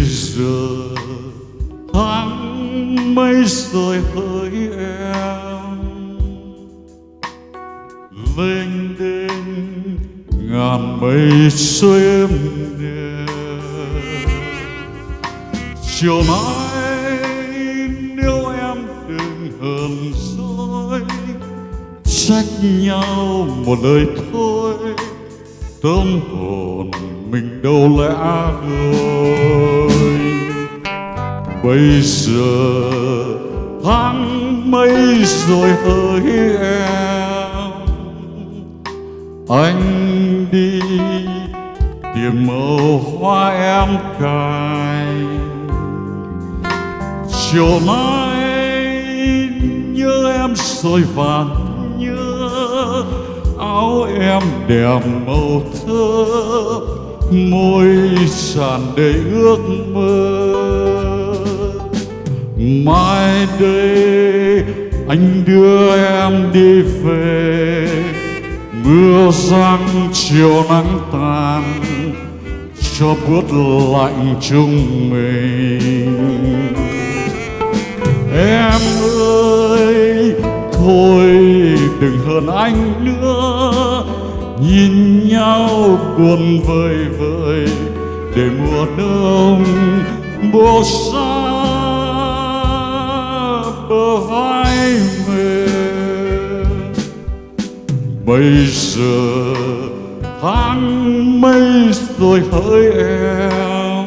giờ tháng mây rồi hỡi em, lênh đênh ngàn mây trôi êm đềm. Chiều nay nếu em đừng hờn dỗi, trách nhau một lời thôi, tâm hồn mình đâu lẽ đôi. Bây giờ tháng mây rồi hỡi em, anh đi tìm màu hoa em cài. Chiều nay nhớ em rồi vàng nhớ áo em đẹp màu thơ, môi tràn đầy ước mơ. Mai đây anh đưa em đi về, mưa giăng chiều nắng tàn cho buốt lạnh chúng mình. Em ơi thôi đừng hờn anh nữa, nhìn nhau buồn vơi vơi để mùa đông buông xa bờ vai mềm. Bây giờ tháng mây rồi hỡi em,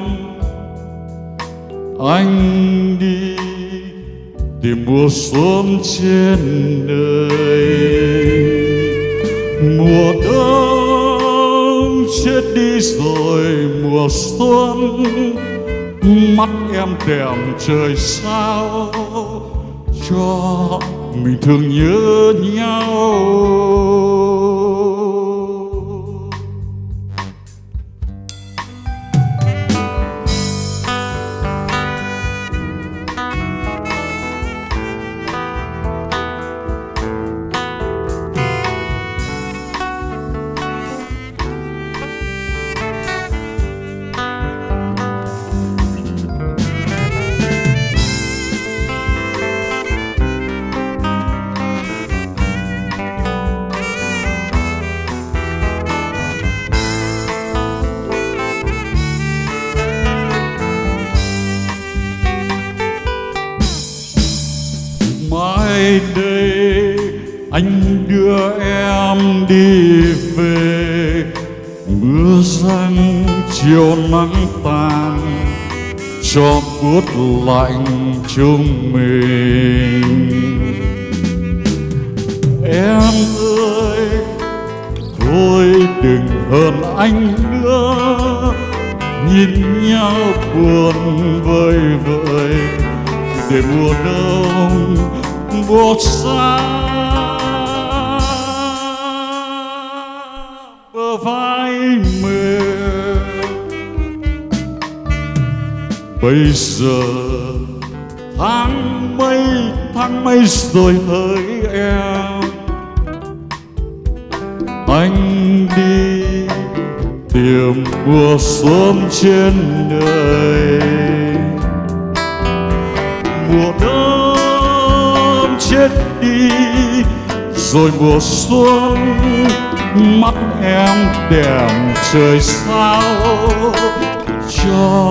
anh đi tìm mùa xuân trên đời. Mùa đông chết đi rồi mùa xuân, mắt em đèm trời sao cho mình thương nhớ nhau. Mai đây anh đưa em đi về, mưa giăng chiều nắng tàn cho buốt lạnh chúng mình. Em ơi thôi đừng hờn anh nữa, nhìn nhau buồn vơi vơi để mùa đông buốt xa bờ vai mềm. Bây giờ tháng mây rồi hỡi em, anh đi tìm mùa xuân trên đời. Mùa đông chết đi rồi mùa xuân, mắt em đèm trời sao cho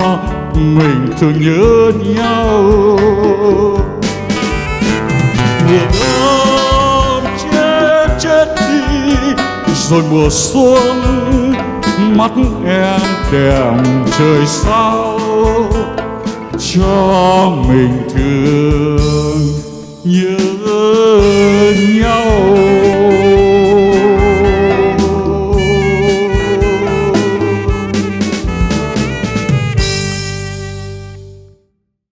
mình thương nhớ nhau. Mùa đông chết đi rồi mùa xuân, mắt em đèm trời sao cho mình thương nhớ